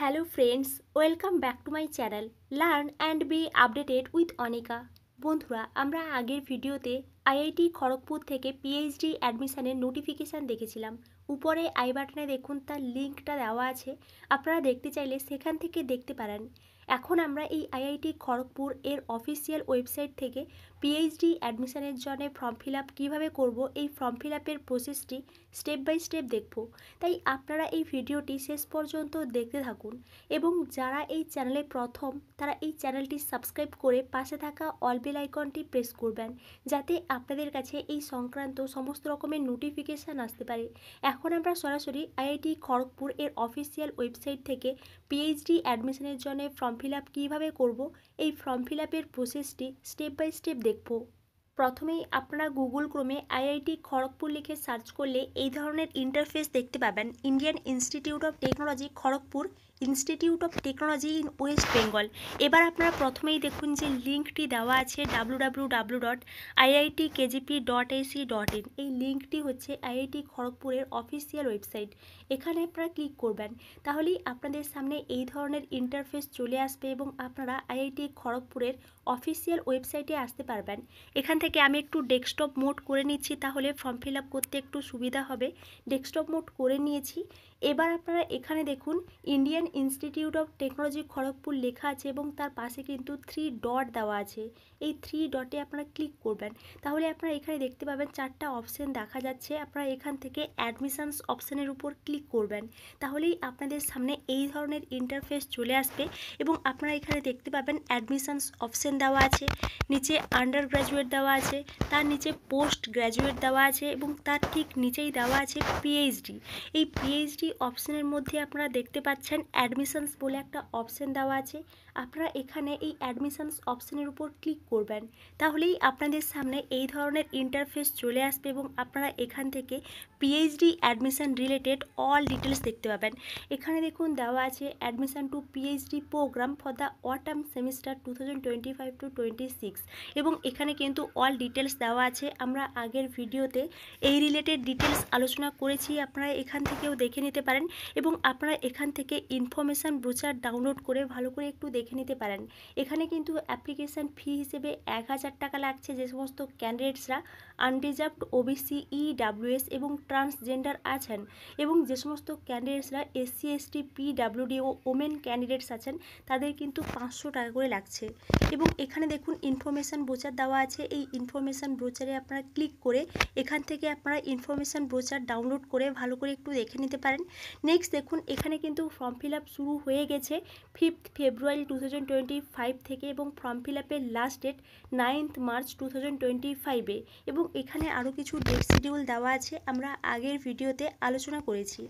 Hello friends, welcome back to my channel learn and B updated with Anika. বন্ধুরা, আমরা আগের ভিডিওতে আইআইটি খড়গপুর থেকে পিএইচডি অ্যাডমিশনের নোটিফিকেশান দেখেছিলাম। উপরে আই বাটনে দেখুন, তার লিঙ্কটা দেওয়া আছে। আপনারা দেখতে চাইলে সেখান থেকে দেখতে পারেন। এখন আমরা এই আইআইটি খড়গপুর এর অফিসিয়াল ওয়েবসাইট থেকে পিএইচডি অ্যাডমিশনের জন্য ফর্ম ফিল আপ কীভাবে করব, এই ফর্ম ফিল আপের প্রসেসটি স্টেপ বাই স্টেপ দেখব। তাই আপনারা এই ভিডিওটি শেষ পর্যন্ত দেখতে থাকুন এবং যারা এই চ্যানেলে প্রথম, তারা এই চ্যানেলটি সাবস্ক্রাইব করে পাশে থাকা অল বেল আইকনটি প্রেস করবেন, যাতে আপনাদের কাছে এই সংক্রান্ত সমস্ত রকমের নোটিফিকেশান আসতে পারে। এখন আমরা সরাসরি আইআইটি খড়গপুর এর অফিসিয়াল ওয়েবসাইট থেকে পিএইচডি অ্যাডমিশনের জন্য ফর্ম ফিল আপ কীভাবে করব, এই ফর্ম ফিল আপের প্রসেসটি স্টেপ বাই স্টেপ দেখব। প্রথমেই আপনারা গুগল ক্রোমে আইআইটি খড়গপুর লিখে সার্চ করলে এই ধরনের ইন্টারফেস দেখতে পাবেন। Indian institute of technology Kharagpur, institute of technology in West Bengal. এবার আপনারা প্রথমেই দেখুন যে লিঙ্কটি দেওয়া আছে www.iitkgp.ac.in। এই লিঙ্কটি হচ্ছে আইআইটি খড়গপুরের অফিসিয়াল ওয়েবসাইট। এখানে আপনারা ক্লিক করবেন, তাহলেই আপনাদের সামনে এই ধরনের ইন্টারফেস চলে আসবে এবং আপনারা আইআইটি খড়গপুরের অফিসিয়াল ওয়েবসাইটে আসতে পারবেন। এখান থেকে আমি একটু ডেস্কটপ মোড করে নিচ্ছি, তাহলে ফর্ম ফিল আপ করতে একটু সুবিধা হবে। ডেস্কটপ মোড করে নিয়েছি। এবার আপনারা এখানে দেখুন Indian institute of technology Kharagpur লেখা আছে এবং তার পাশে কিন্তু 3 ডট দেওয়া আছে। এই 3 ডটে আপনারা ক্লিক করবেন, তাহলে আপনারা এখানে দেখতে পাবেন 4টা অপশান দেখা যাচ্ছে। আপনারা এখান থেকে অ্যাডমিশনস অপশানের উপর ক্লিক করবেন, তাহলেই আপনাদের সামনে এই ধরনের ইন্টারফেস চলে আসবে এবং আপনারা এখানে দেখতে পাবেন অ্যাডমিশনস অপশান দেওয়া আছে, নিচে আন্ডার গ্র্যাজুয়েট দেওয়া আছে, তার নিচে পোস্ট গ্র্যাজুয়েট দেওয়া আছে এবং তার ঠিক নিচেই দেওয়া আছে পিএইচডি। এই পিএইচডি অপশানের মধ্যে আপনারা দেখতে পাচ্ছেন অ্যাডমিশনস বলে একটা অপশান দেওয়া আছে। আপনারা এখানে এই অ্যাডমিশনস অপশানের উপর ক্লিক করবেন, তাহলেই আপনাদের সামনে এই ধরনের ইন্টারফেস চলে আসবে এবং আপনারা এখান থেকে PhD admission related all details দেখতে পাবেন। এখানে দেখুন দেওয়া আছে admission to PhD program for the autumn semester 2025-26 এবং এখানে কিন্তু অল ডিটেলস দেওয়া আছে। আমরা আগের ভিডিওতে এই রিলেটেড ডিটেলস আলোচনা করেছি, আপনারা এখান থেকেও দেখে নিতে পারেন এবং আপনারা এখান থেকে ইনফরমেশান ব্রোচার ডাউনলোড করে ভালো করে একটু দেখে নিতে পারেন। এখানে কিন্তু অ্যাপ্লিকেশান ফি হিসেবে 1000 টাকা লাগছে যে সমস্ত ক্যান্ডিডেটসরা আনরিজার্ভড ওবিসি, ইডাব্লিউএস এবং ট্রান্সজেন্ডার আছেন, এবং যে সমস্ত ক্যান্ডিডেটসরা এসসি, এসটি, পিডাব্লিউডি ও ওমেন ক্যান্ডিডেটস আছেন, তাদের কিন্তু 500 টাকা করে লাগছে। এবং এখানে দেখুন ইনফরমেশান ব্রোচার দেওয়া আছে। এই ইনফরমেশান ব্রোচারে আপনারা ক্লিক করে এখান থেকে আপনারা ইনফরমেশান ব্রোচার ডাউনলোড করে ভালো করে একটু দেখে নিতে পারেন। নেক্সট দেখুন এখানে কিন্তু ফর্ম ফিল আপ শুরু হয়ে গেছে 5 ফেব্রুয়ারি 2025 থেকে এবং ফর্ম ফিল আপের লাস্ট ডেট 9 মার্চ 2025-এ। এবং এখানে আরও কিছু ডেট শিডিউল দেওয়া আছে, আমরা আগের ভিডিওতে আলোচনা করেছি।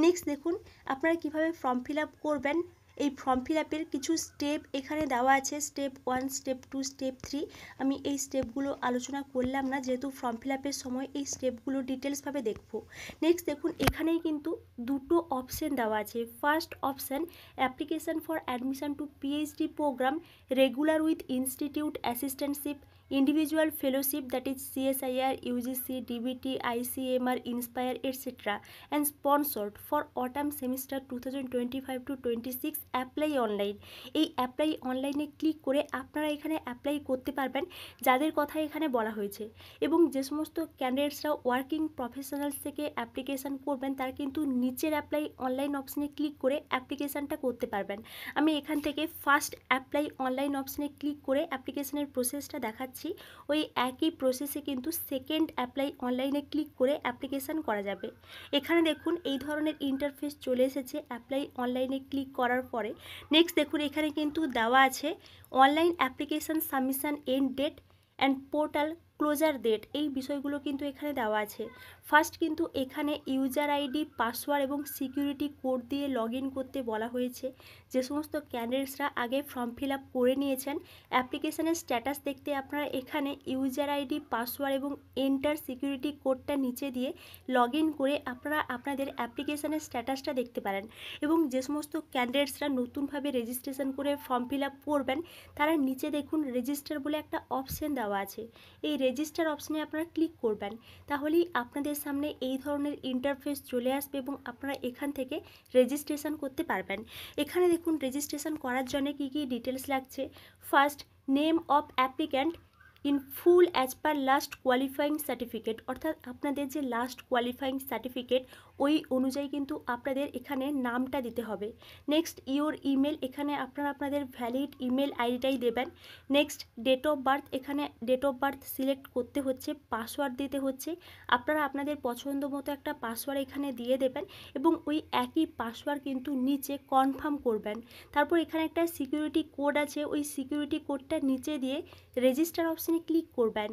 নেক্সট দেখুন আপনারা কিভাবে ফর্ম ফিল আপ করবেন। এই ফর্ম ফিল আপের কিছু স্টেপ এখানে দেওয়া আছে, স্টেপ 1, স্টেপ 2, স্টেপ 3। আমি এই স্টেপগুলো আলোচনা করলাম না, যেহেতু ফর্ম ফিল আপের সময় এই স্টেপগুলো ডিটেলসভাবে দেখব। নেক্সট দেখুন এখানেই কিন্তু দুটো অপশান দেওয়া আছে। First option application for admission to PhD program regular with institute assistantship individual fellowship, that is CSIR, UGC, DBT, ICMR, Inspire, etc. and sponsored for autumn semester 2025-26 apply online। এই apply অনলাইনে click করে আপনারা এখানে apply করতে পারবেন, যাদের কথা এখানে বলা হয়েছে। এবং যে সমস্ত ক্যান্ডিডেটসরা ওয়ার্কিং প্রফেশনালস থেকে অ্যাপ্লিকেশান করবেন, তারা কিন্তু নিচের অ্যাপ্লাই অনলাইন অপশানে ক্লিক করে অ্যাপ্লিকেশানটা করতে পারবেন। আমি এখান থেকে ফার্স্ট অ্যাপ্লাই অনলাইন অপশানে ক্লিক করে অ্যাপ্লিকেশানের প্রসেসটা দেখাচ্ছি। ওই একই প্রসেসে কিন্তু সেকেন্ড অ্যাপ্লাই অনলাইনে ক্লিক করে অ্যাপ্লিকেশান করা যাবে। এখানে দেখুন এই ধরনের ইন্টারফেস চলে এসেছে অ্যাপ্লাই অনলাইনে ক্লিক করার পরে। নেক্সট দেখুন এখানে কিন্তু দেওয়া আছে online application submission end date and portal closure date. এই বিষয়গুলো কিন্তু এখানে দেওয়া আছে। ফার্স্ট কিন্তু এখানে ইউজার আইডি, পাসওয়ার্ড এবং সিকিউরিটি কোড দিয়ে লগ ইন করতে বলা হয়েছে। যে সমস্ত ক্যান্ডিডেটসরা আগে ফর্ম ফিল আপ করে নিয়েছেন, অ্যাপ্লিকেশানের স্ট্যাটাস দেখতে আপনারা এখানে ইউজার আইডি, পাসওয়ার্ড এবং এন্টার সিকিউরিটি কোডটা নিচে দিয়ে লগ ইন করে আপনারা আপনাদের অ্যাপ্লিকেশানের স্ট্যাটাসটা দেখতে পারেন। এবং যে সমস্ত ক্যান্ডিডেটসরা নতুনভাবে রেজিস্ট্রেশন করে ফর্ম ফিল আপ করবেন, তারা নিচে দেখুন রেজিস্টার বলে একটা অপশান দেওয়া আছে। এই রেজিস্টার অপশানে আপনারা ক্লিক করবেন। তাহলেই আপনাদের সামনে এই ধরনের ইন্টারফেস চলে আসবে এবং আপনারা এখান থেকে রেজিস্ট্রেশন করতে পারবেন। এখানে দেখুন রেজিস্ট্রেশন করার জন্য কী কী ডিটেলস লাগছে। First, name of applicant in full as per last qualifying certificate, অর্থাৎ আপনাদের যে লাস্ট কোয়ালিফাইং সার্টিফিকেট ওই অনুযায়ী কিন্তু আপনাদের এখানে নামটা দিতে হবে। নেক্সট, ইওর ইমেল, এখানে আপনারা আপনাদের ভ্যালিড ইমেল আইডিটাই দেবেন। নেক্সট, ডেট অফ বার্থ, এখানে ডেট অফ বার্থ সিলেক্ট করতে হচ্ছে, পাসওয়ার্ড দিতে হচ্ছে। আপনারা আপনাদের পছন্দ মতো একটা পাসওয়ার্ড এখানে দিয়ে দেবেন এবং ওই একই পাসওয়ার্ড কিন্তু নিচে কনফার্ম করবেন। তারপর এখানে একটা সিকিউরিটি কোড আছে, ওই সিকিউরিটি কোডটা নিচে দিয়ে রেজিস্টার অপশানে ক্লিক করবেন।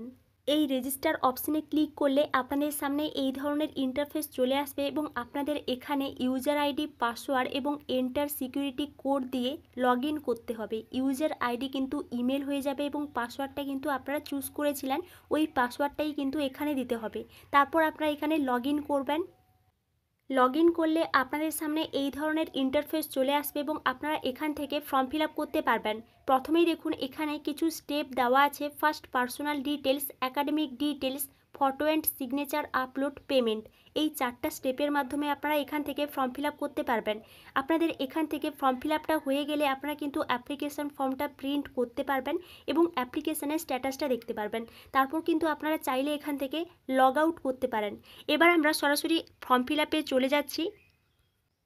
এই রেজিস্টার অপশানে ক্লিক করলে আপনাদের সামনে এই ধরনের ইন্টারফেস চলে আসবে এবং আপনাদের এখানে ইউজার আইডি, পাসওয়ার্ড এবং এন্টার সিকিউরিটি কোড দিয়ে লগ ইন করতে হবে। ইউজার আইডি কিন্তু ইমেল হয়ে যাবে এবং পাসওয়ার্ডটা কিন্তু আপনারা চুজ করেছিলেন ওই পাসওয়ার্ডটাই কিন্তু এখানে দিতে হবে। তারপর আপনারা এখানে লগ ইন করবেন। লগ ইন করলে আপনাদের সামনে এই ধরনের ইন্টারফেস চলে আসবে এবং আপনারা এখান থেকে ফর্ম ফিল আপ করতে পারবেন। প্রথমেই দেখুন এখানে কিছু স্টেপ দেওয়া আছে। First, personal details, academic details, photo and signature, upload, payment. এই 4টা স্টেপের মাধ্যমে আপনারা এখান থেকে ফর্ম ফিল আপ করতে পারবেন। আপনাদের এখান থেকে ফর্ম ফিল আপটা হয়ে গেলে আপনারা কিন্তু অ্যাপ্লিকেশন ফর্মটা প্রিন্ট করতে পারবেন এবং অ্যাপ্লিকেশনের স্ট্যাটাসটা দেখতে পারবেন। তারপর কিন্তু আপনারা চাইলে এখান থেকে লগ আউট করতে পারেন। এবার আমরা সরাসরি ফর্ম ফিল আপে চলে যাচ্ছি।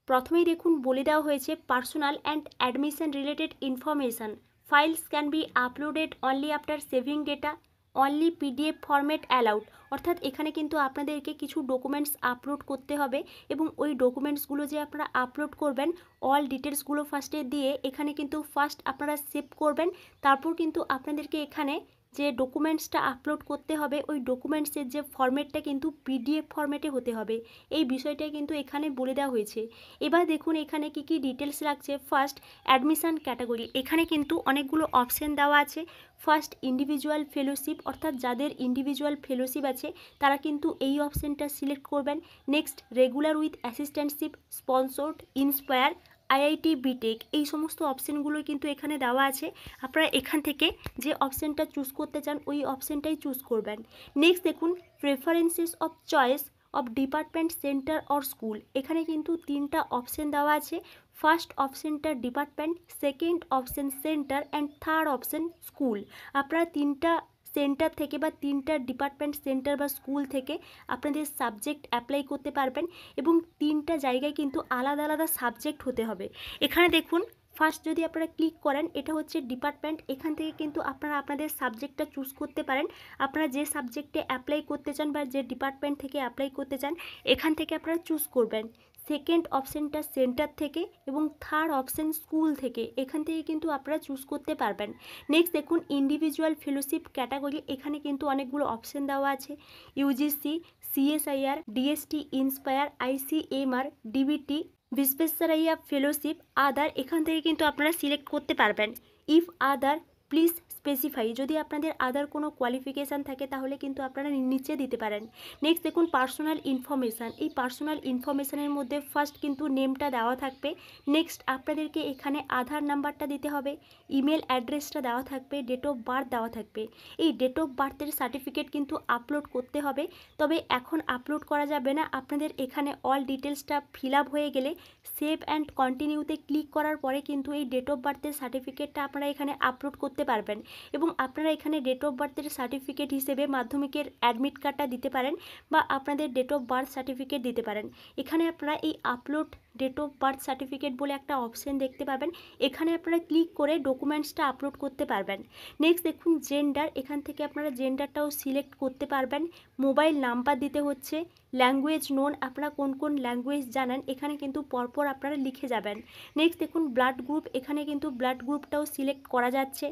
প্রথমেই দেখুন বলে দেওয়া হয়েছে personal and admission related information, files can be uploaded only after saving data, only PDF format allowed. অর্থাৎ এখানে কিন্তু আপনাদেরকে কিছু ডকুমেন্টস আপলোড করতে হবে এবং ওই ডকুমেন্টসগুলো যে আপনারা আপলোড করবেন অল ডিটেলসগুলো ফার্স্টে দিয়ে এখানে কিন্তু ফার্স্ট আপনারা সেভ করবেন। তারপর কিন্তু আপনাদেরকে এখানে যে ডকুমেন্টসটা আপলোড করতে হবে ওই ডকুমেন্টসের যে ফরম্যাটটা কিন্তু পিডিএফ ফরম্যাটে হতে হবে। এই বিষয়টাই কিন্তু এখানে বলে দেওয়া হয়েছে। এবার দেখুন এখানে কি কি ডিটেলস লাগছে। ফার্স্ট, অ্যাডমিশন ক্যাটাগরি, এখানে কিন্তু অনেকগুলো অপশান দেওয়া আছে। ফার্স্ট, ইন্ডিভিজুয়াল ফেলোশিপ, অর্থাৎ যাদের ইন্ডিভিজুয়াল ফেলোশিপ আছে তারা কিন্তু এই অপশানটা সিলেক্ট করবেন। Next, regular with assistantship, sponsored, inspire, IIT BTech, এই সমস্ত অপশানগুলো কিন্তু এখানে দেওয়া আছে। আপনারা এখান থেকে যে অপশানটা চুজ করতে চান ওই অপশানটাই চুজ করবেন। নেক্সট দেখুন, preferences of choice of department, centre or school, এখানে কিন্তু 3টা অপশান দেওয়া আছে। ফার্স্ট অপশানটা department, second option centre and third option school. আপনারা 3টা সেন্টার থেকে বা 3টা ডিপার্টমেন্ট, সেন্টার বা স্কুল থেকে আপনাদের সাবজেক্ট অ্যাপ্লাই করতে পারবেন এবং 3টা জায়গায় কিন্তু আলাদা আলাদা সাবজেক্ট হতে হবে। এখানে দেখুন ফার্স্ট যদি আপনারা ক্লিক করেন এটা হচ্ছে ডিপার্টমেন্ট, এখান থেকে কিন্তু আপনারা আপনাদের সাবজেক্টটা চুজ করতে পারেন। আপনারা যে সাবজেক্টে অ্যাপ্লাই করতে চান বা যে ডিপার্টমেন্ট থেকে অ্যাপ্লাই করতে চান এখান থেকে আপনারা চুজ করবেন। সেকেন্ড অপশানটা সেন্টার থেকে এবং থার্ড অপশান স্কুল থেকে, এখান থেকে কিন্তু আপনারা চুজ করতে পারবেন। নেক্সট দেখুন ইন্ডিভিজুয়াল ফেলোশিপ ক্যাটাগরি, এখানে কিন্তু অনেকগুলো অপশান দেওয়া আছে। UGC, CSIR, DST, INSPIRE, ICMR, DBT, Visvesvaraya fellowship, other, এখান থেকে কিন্তু আপনারা সিলেক্ট করতে পারবেন। ইফ আদার প্লিজ স্পেসিফাই, যদি আপনাদের আদার কোনো কোয়ালিফিকেশান থাকে তাহলে কিন্তু আপনারা নিচে দিতে পারেন। নেক্সট দেখুন পার্সোনাল ইনফরমেশান, এই পার্সোনাল ইনফরমেশানের মধ্যে ফার্স্ট কিন্তু নেমটা দেওয়া থাকবে। নেক্সট আপনাদেরকে এখানে আধার নাম্বারটা দিতে হবে, ইমেল অ্যাড্রেসটা দেওয়া থাকবে, ডেট অফ বার্থ দেওয়া থাকবে। এই ডেট অফ বার্থের সার্টিফিকেট কিন্তু আপলোড করতে হবে, তবে এখন আপলোড করা যাবে না। আপনাদের এখানে অল ডিটেলসটা ফিল আপ হয়ে গেলে সেভ অ্যান্ড কন্টিনিউতে ক্লিক করার পরে কিন্তু এই ডেট অফ বার্থের সার্টিফিকেটটা আপনারা এখানে আপলোড করতে পারবেন এবং আপনারা এখানে ডেট অফ বার্থের সার্টিফিকেট হিসেবে মাধ্যমিকের অ্যাডমিট কার্ডটা দিতে পারেন বা আপনাদের ডেট অফ বার্থ সার্টিফিকেট দিতে পারেন। এখানে আপনারা এই upload date of birth certificate বলে একটা অপশান দেখতে পাবেন, এখানে আপনারা ক্লিক করে ডকুমেন্টসটা আপলোড করতে পারবেন। নেক্সট দেখুন জেন্ডার, এখান থেকে আপনারা জেন্ডারটাও সিলেক্ট করতে পারবেন। মোবাইল নাম্বার দিতে হচ্ছে। ল্যাঙ্গুয়েজ নোন, আপনারা কোন কোন ল্যাঙ্গুয়েজ জানেন এখানে কিন্তু পরপর আপনারা লিখে যাবেন। নেক্সট দেখুন ব্লাড গ্রুপ, এখানে কিন্তু ব্লাড গ্রুপটাও সিলেক্ট করা যাচ্ছে।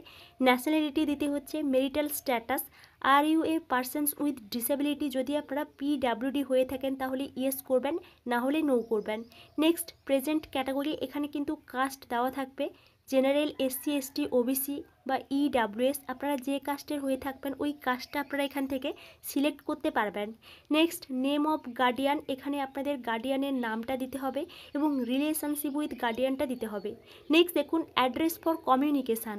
ন্যাশনালিটি দিতে হচ্ছে। Marital status, are you a persons with disability, যদি আপনারা পিডাব্লিউডি হয়ে থাকেন তাহলে ইয়েস করবেন, না হলে নো করবেন। নেক্সট প্রেজেন্ট ক্যাটাগরি, এখানে কিন্তু কাস্ট দেওয়া থাকবে। জেনারেল, এসসি এসটি, ওবিসি বা ইডাব্লিউএস, আপনারা যে কাস্টের হয়ে থাকবেন ওই কাস্টটা আপনারা এখান থেকে সিলেক্ট করতে পারবেন। নেক্সট নেম অফ গার্ডিয়ান, এখানে আপনাদের গার্ডিয়ানের নামটা দিতে হবে এবং রিলেশনশিপ উইথ গার্ডিয়ানটা দিতে হবে। নেক্সট দেখুন অ্যাড্রেস ফর কমিউনিকেশান,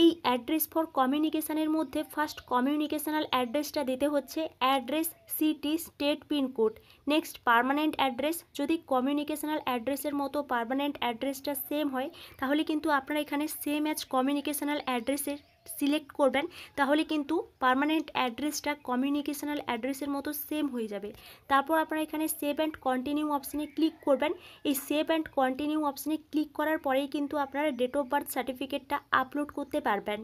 এই অ্যাড্রেস ফর কমিউনিকেশানের মধ্যে ফার্স্ট কমিউনিকেশনাল অ্যাড্রেসটা দিতে হচ্ছে address, city, state, pincode. Next permanent address, যদি কমিউনিকেশনাল অ্যাড্রেসের মতো পার্মানেন্ট অ্যাড্রেসটা সেম হয় তাহলে কিন্তু আপনারা এখানে সেম অ্যাজ কমিউনিকেশনাল অ্যাড্রেসের সিলেক্ট করবেন, তাহলে কিন্তু পার্মানেন্ট অ্যাড্রেসটা কমিউনিকেশনাল অ্যাড্রেসের মতো সেম হয়ে যাবে। তারপর আপনারা এখানে সেভ অ্যান্ড কন্টিনিউ অপশানে ক্লিক করবেন। এই সেভ অ্যান্ড কন্টিনিউ অপশানে ক্লিক করার পরেই কিন্তু আপনারা ডেট অফ বার্থ সার্টিফিকেটটা আপলোড করতে পারবেন।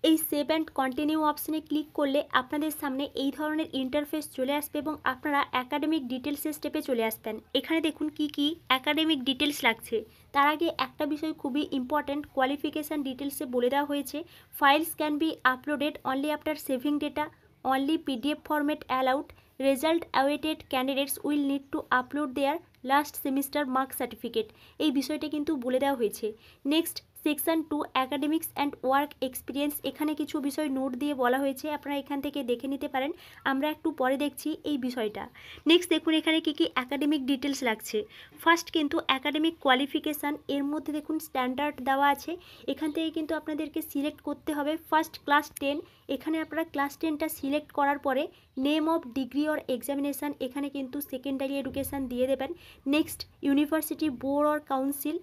এই সেভ অ্যান্ড কন্টিনিউ অপশানে ক্লিক করলে আপনাদের সামনে এই ধরনের ইন্টারফেস চলে আসবে এবং আপনারা অ্যাকাডেমিক ডিটেলসের স্টেপে চলে আসবেন। এখানে দেখুন কি কি অ্যাকাডেমিক ডিটেলস লাগছে। তার আগে একটা বিষয় খুবই ইম্পর্ট্যান্ট, কোয়ালিফিকেশান ডিটেলসে বলে দেওয়া হয়েছে files can be uploaded only after saving data, only PDF format allowed, result awaited candidates will need to upload their last semester mark certificate, এই বিষয়টা কিন্তু বলে দেওয়া হয়েছে। Next section 2 academics and work experience, এখানে কিছু বিষয় নোট দিয়ে বলা হয়েছে, আপনারা এখান থেকে দেখে নিতে পারেন, আমরা একটু পরে দেখছি এই বিষয়টা। নেক্সট দেখুন এখানে কি কি অ্যাকাডেমিক ডিটেলস লাগছে। ফার্স্ট কিন্তু অ্যাকাডেমিক কোয়ালিফিকেশান, এর মধ্যে দেখুন স্ট্যান্ডার্ড দেওয়া আছে, এখান থেকে কিন্তু আপনাদেরকে সিলেক্ট করতে হবে ফার্স্ট ক্লাস 10, এখানে আপনারা ক্লাস 10টা সিলেক্ট করার পরে name of degree or examination, এখানে কিন্তু সেকেন্ডারি এডুকেশান দিয়ে দেবেন। Next university board or council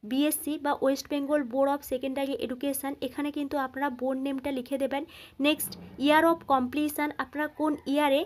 BSC বা West Bengal board of secondary education, এখানে কিন্তু আপনারা বোর্ড নেমটা লিখে দেবেন। নেক্সট ইয়ার অফ কমপ্লিশান, আপনারা কোন ইয়ারে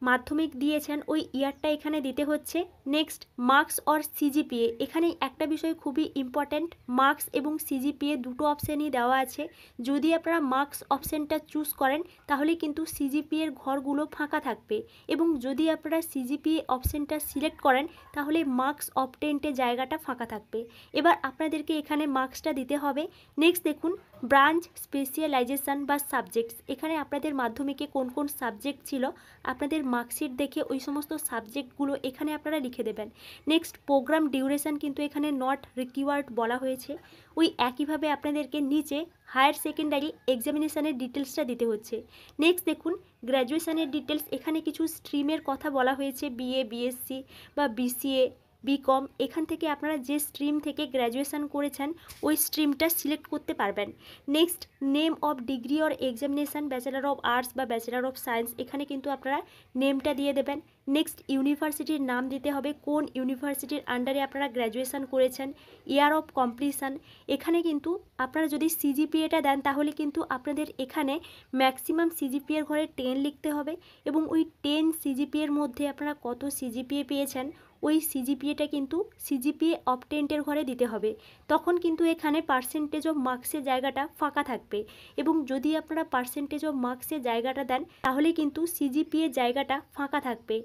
মাধ্যমিক দিয়েছেন ওই ইয়ারটা এখানে দিতে হচ্ছে। নেক্সট মার্কস অর সিজিপিএ, এখানে একটা বিষয় খুবই ইম্পর্ট্যান্ট, মার্কস এবং সিজিপিএ দুটো অপশানই দেওয়া আছে, যদি আপনারা মার্কস অপশানটা চুজ করেন তাহলে কিন্তু সিজিপিএর ঘরগুলো ফাঁকা থাকবে, এবং যদি আপনারা সিজিপিএ অপশানটা সিলেক্ট করেন তাহলে মার্কস অবটেন্টে জায়গাটা ফাঁকা থাকবে। এবার আপনাদেরকে এখানে মার্কসটা দিতে হবে। নেক্সট দেখুন ব্রাঞ্চ, স্পেশালাইজেশান বা সাবজেক্টস, এখানে আপনাদের মাধ্যমিকে কোন কোন সাবজেক্ট ছিল আপনাদের মার্কশিট দেখে ওই সমস্ত সাবজেক্টগুলো এখানে আপনারা লিখে দেবেন। নেক্সট প্রোগ্রাম ডিউরেশান কিন্তু এখানে নট রিকোয়ার্ড বলা হয়েছে, ওই একইভাবে আপনাদেরকে নিচে হায়ার সেকেন্ডারি এক্সামিনেশানের ডিটেলসটা দিতে হচ্ছে। নেক্সট দেখুন গ্র্যাজুয়েশানের ডিটেলস, এখানে কিছু স্ট্রিমের কথা বলা হয়েছে, বিএ, বিএসসি বা বিসিএ, বিকম, এখান থেকে আপনারা যে স্ট্রিম থেকে গ্র্যাজুয়েশান করেছেন ওই স্ট্রিমটা সিলেক্ট করতে পারবেন। Next name of degree or examination, bachelor of arts বা ব্যাচেলার অফ সায়েন্স, এখানে কিন্তু আপনারা নেমটা দিয়ে দেবেন। নেক্সট ইউনিভার্সিটির নাম দিতে হবে, কোন ইউনিভার্সিটির আন্ডারে আপনারা গ্র্যাজুয়েশান করেছেন, ইয়ার অফ কমপ্লিশান, এখানে কিন্তু আপনারা যদি সিজিপিএটা দেন তাহলে কিন্তু আপনাদের এখানে ম্যাক্সিমাম সিজিপিএর ঘরে 10 লিখতে হবে, এবং ওই 10 সিজিপিএর মধ্যে আপনারা কত সিজিপিএ পেয়েছেন ওই সিজিপিএটা কিন্তু সিজিপিএ অবটেন্টের ঘরে দিতে হবে, তখন কিন্তু এখানে পার্সেন্টেজ অফ মার্কসের জায়গাটা ফাঁকা থাকবে, এবং যদি আপনারা পার্সেন্টেজ অফ মার্কসের জায়গাটা দেন তাহলে কিন্তু সিজিপিএ জায়গাটা ফাঁকা থাকবে।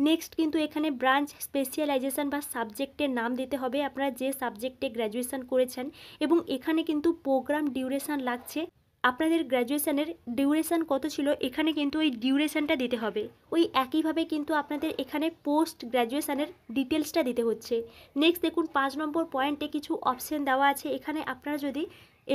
নেক্সট কিন্তু এখানে ব্রাঞ্চ, স্পেশালাইজেশান বা সাবজেক্টের নাম দিতে হবে, আপনারা যে সাবজেক্টে গ্র্যাজুয়েশান করেছেন, এবং এখানে কিন্তু প্রোগ্রাম ডিউরেশান লাগছে, আপনাদের গ্র্যাজুয়েশানের ডিউরেশান কত ছিল এখানে কিন্তু ওই ডিউরেশানটা দিতে হবে। ওই একইভাবে কিন্তু আপনাদের এখানে পোস্ট গ্র্যাজুয়েশানের ডিটেলসটা দিতে হচ্ছে। নেক্সট দেখুন 5 নম্বর পয়েন্টে কিছু অপশান দেওয়া আছে, এখানে আপনারা যদি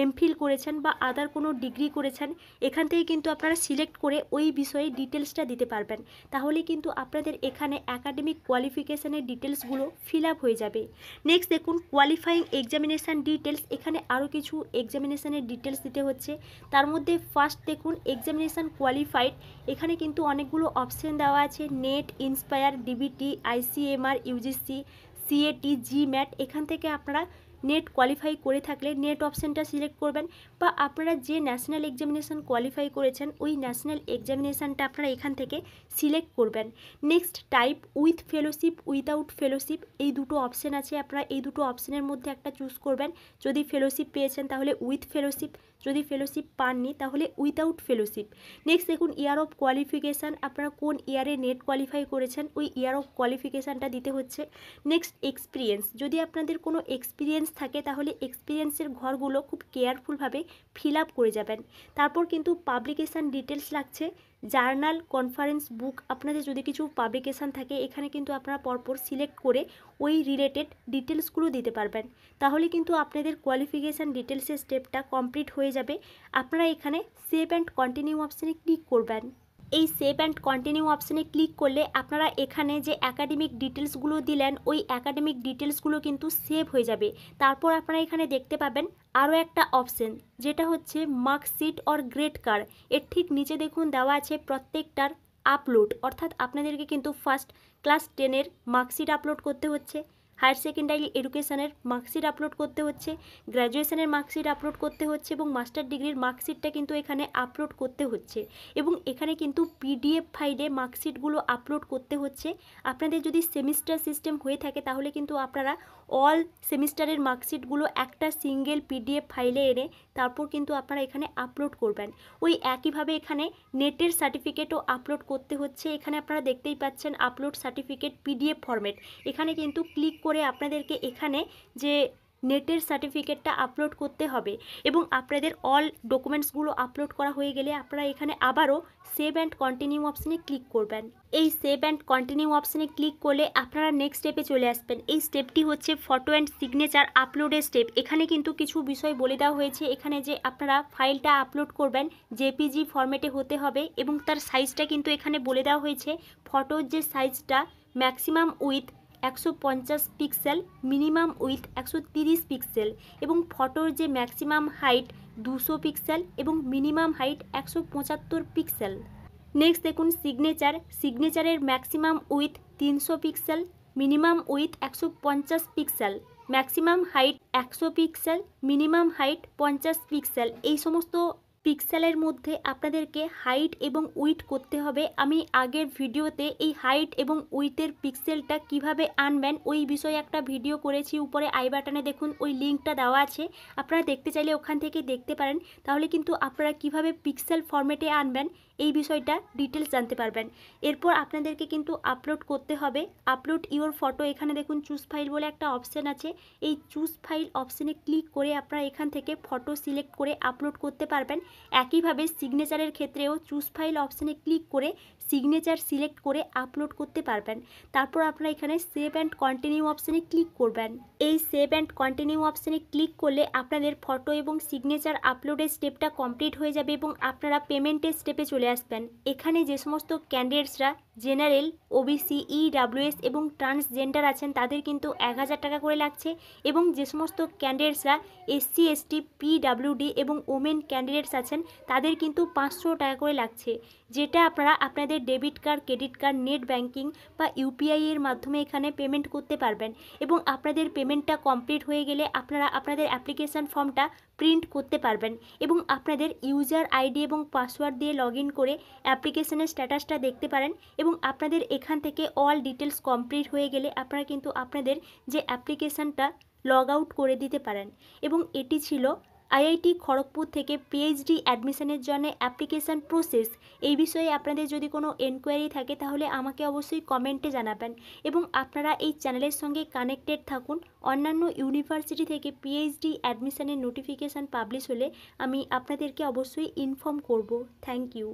এমফিল করেছেন বা আদার কোনো ডিগ্রি করেছেন এখান থেকে কিন্তু আপনারা সিলেক্ট করে ওই বিষয়ে ডিটেলসটা দিতে পারবেন, তাহলে কিন্তু আপনাদের এখানে অ্যাকাডেমিক কোয়ালিফিকেশানের ডিটেলসগুলো ফিল আপ হয়ে যাবে। নেক্সট দেখুন কোয়ালিফাইং এক্সামিনেশান ডিটেলস, এখানে আরও কিছু এক্সামিনেশানের ডিটেলস দিতে হচ্ছে, তার মধ্যে ফার্স্ট দেখুন এক্সামিনেশান কোয়ালিফাইড, এখানে কিন্তু অনেকগুলো অপশান দেওয়া আছে, net, inspire, DBT, ICMR, UGC, CAT, GMAT, এখান থেকে আপনারা নেট কোয়ালিফাই করে থাকলে নেট অপশানটা সিলেক্ট করবেন, বা আপনারা যে ন্যাশনাল এক্সামিনেশান কোয়ালিফাই করেছেন ওই ন্যাশনাল এক্সামিনেশানটা আপনারা এখান থেকে সিলেক্ট করবেন। Next type, with fellowship, without fellowship, এই দুটো অপশান আছে, আপনারা এই দুটো অপশানের মধ্যে একটা চুজ করবেন, যদি ফেলোশিপ পেয়েছেন তাহলে উইথ ফেলোশিপ, যদি ফেলোশিপ পাননি তাহলে উইথাউট ফেলোশিপ। নেক্সট দেখুন ইয়ার অফ কোয়ালিফিকেশান, আপনারা কোন ইয়ারে নেট কোয়ালিফাই করেছেন ওই ইয়ার অফ কোয়ালিফিকেশানটা দিতে হচ্ছে। নেক্সট এক্সপিরিয়েন্স, যদি আপনাদের কোনো এক্সপিরিয়েন্স থাকে তাহলে এক্সপিরিয়েন্সের ঘরগুলো খুব কেয়ারফুলভাবে ফিল আপ করে যাবেন। তারপর কিন্তু পাবলিকেশান ডিটেলস লাগছে, জার্নাল, কনফারেন্স, বুক, আপনাদের যদি কিছু পাবলিকেশান থাকে এখানে কিন্তু আপনারা পরপর সিলেক্ট করে ওই রিলেটেড ডিটেলসগুলো দিতে পারবেন, তাহলে কিন্তু আপনাদের কোয়ালিফিকেশান ডিটেলসের স্টেপটা কমপ্লিট হয়ে যাবে। আপনারা এখানে সেভ অ্যান্ড কন্টিনিউ অপশানে ক্লিক করবেন। এই সেভ অ্যান্ড কন্টিনিউ অপশানে ক্লিক করলে আপনারা এখানে যে অ্যাকাডেমিক ডিটেলসগুলো দিলেন ওই অ্যাকাডেমিক ডিটেলসগুলো কিন্তু সেভ হয়ে যাবে। তারপর আপনারা এখানে দেখতে পাবেন আরও একটা অপশন, যেটা হচ্ছে মার্কশিট অর গ্রেড কার্ড। এর ঠিক নিচে দেখুন দেওয়া আছে প্রত্যেকটার আপলোড, অর্থাৎ আপনাদেরকে কিন্তু ফার্স্ট ক্লাস 10-এর মার্কশিট আপলোড করতে হচ্ছে, হায়ার সেকেন্ডারি এডুকেশনের মার্কশিট আপলোড করতে হচ্ছে, গ্র্যাজুয়েশনের মার্কশিট আপলোড করতে হচ্ছে এবং মাস্টার ডিগ্রির মার্কশিটটা কিন্তু এখানে আপলোড করতে হচ্ছে। এবং এখানে কিন্তু পিডিএফ ফাইলে মার্কশিটগুলো আপলোড করতে হচ্ছে। আপনাদের যদি সেমিস্টার সিস্টেম হয়ে থাকে তাহলে কিন্তু আপনারা অল সেমিস্টারের মার্কশিটগুলো একটা সিঙ্গেল পিডিএফ ফাইলে এনে তারপর কিন্তু আপনারা এখানে আপলোড করবেন। ওই একইভাবে এখানে নেটের সার্টিফিকেটও আপলোড করতে হচ্ছে। এখানে আপনারা দেখতেই পাচ্ছেন আপলোড সার্টিফিকেট পিডিএফ ফরম্যাট। এখানে কিন্তু ক্লিক করে আপনাদেরকে এখানে যে নেটের সার্টিফিকেটটা আপলোড করতে হবে এবং আপনাদের অল ডকুমেন্টসগুলো আপলোড করা হয়ে গেলে আপনারা এখানে আবারও সেভ অ্যান্ড কন্টিনিউ অপশানে ক্লিক করবেন। এই সেভ অ্যান্ড কন্টিনিউ অপশানে ক্লিক করলে আপনারা নেক্সট স্টেপে চলে আসবেন। এই স্টেপটি হচ্ছে ফটো অ্যান্ড সিগনেচার আপলোডের স্টেপ। এখানে কিন্তু কিছু বিষয় বলে দেওয়া হয়েছে। এখানে যে আপনারা ফাইলটা আপলোড করবেন জেপিজি ফরম্যাটে হতে হবে এবং তার সাইজটা কিন্তু এখানে বলে দেওয়া হয়েছে। ফটোর যে সাইজটা maximum width 150 pixel, minimum width 130 pixel এবং ফটোর যে ম্যাক্সিমাম হাইট 200 পিক্সেল এবং মিনিমাম হাইট 175 পিক্সেল। নেক্সট দেখুন সিগনেচারের maximum width 300 pixel, minimum width 150 pixel, maximum height 100 pixel, minimum height 50 pixel. এই সমস্ত পিক্সেলের মধ্যে আপনাদেরকে হাইট এবং উইথ করতে হবে। আমি আগের ভিডিওতে এই হাইট এবং উইথের পিক্সেলটা কিভাবে আনবেন ওই বিষয়ে একটা ভিডিও করেছি, উপরে আই বাটনে দেখুন ওই লিঙ্কটা দেওয়া আছে, আপনারা দেখতে চাইলে ওখান থেকে দেখতে পারেন। তাহলে কিন্তু আপনারা কিভাবে পিক্সেল ফরম্যাটে আনবেন এই বিষয়টা ডিটেলস জানতে পারবেন। এরপর আপনাদেরকে কিন্তু আপলোড করতে হবে আপলোড ইওর ফটো। এখানে দেখুন চুজ ফাইল বলে একটা অপশান আছে, এই চুজ ফাইল অপশানে ক্লিক করে আপনারা এখান থেকে ফটো সিলেক্ট করে আপলোড করতে পারবেন। একইভাবে সিগনেচারের ক্ষেত্রেও চুজ ফাইল অপশানে ক্লিক করে সিগনেচার সিলেক্ট করে আপলোড করতে পারবেন। তারপর আপনারা এখানে সেভ অ্যান্ড কন্টিনিউ অপশানে ক্লিক করবেন। এই সেভ অ্যান্ড কন্টিনিউ অপশানে ক্লিক করলে আপনাদের ফটো এবং সিগনেচার আপলোডের স্টেপটা কমপ্লিট হয়ে যাবে এবং আপনারা পেমেন্টের স্টেপে চলে আসবেন। এখানে যে সমস্ত ক্যান্ডিডেটসরা জেনারেল, ওবিসি, ইডাব্লিউএস এবং ট্রান্সজেন্ডার আছেন তাদের কিন্তু 1000 টাকা করে লাগছে এবং যে সমস্ত ক্যান্ডিডেটসরা এসসি, এসটি, পিডাব্লিউডি এবং ওমেন ক্যান্ডিডেটস আছেন তাদের কিন্তু 500 টাকা করে লাগছে, যেটা আপনারা আপনাদের debit card, credit card, net banking বা ইউপিআই এর মাধ্যমে এখানে পেমেন্ট করতে পারবেন। এবং আপনাদের পেমেন্টটা কমপ্লিট হয়ে গেলে আপনারা আপনাদের অ্যাপ্লিকেশান ফর্মটা প্রিন্ট করতে পারবেন এবং আপনাদের ইউজার আইডি এবং পাসওয়ার্ড দিয়ে লগ ইন করে অ্যাপ্লিকেশনের স্ট্যাটাসটা দেখতে পারেন এবং আপনাদের এখান থেকে অল ডিটেলস কমপ্লিট হয়ে গেলে আপনারা কিন্তু আপনাদের যে অ্যাপ্লিকেশানটা লগ আউট করে দিতে পারেন। এবং এটি ছিল আইআইটি খড়গপুর থেকে পিএইচডি অ্যাডমিশনের জন্য অ্যাপ্লিকেশান প্রসেস। এই বিষয়ে আপনাদের যদি কোনো এনকোয়ারি থাকে তাহলে আমাকে অবশ্যই কমেন্টে জানাবেন এবং আপনারা এই চ্যানেলের সঙ্গে কানেক্টেড থাকুন। অন্যান্য ইউনিভার্সিটি থেকে পিএইচডি অ্যাডমিশনের নোটিফিকেশান পাবলিশ হলে আমি আপনাদেরকে অবশ্যই ইনফর্ম করব। Thank you.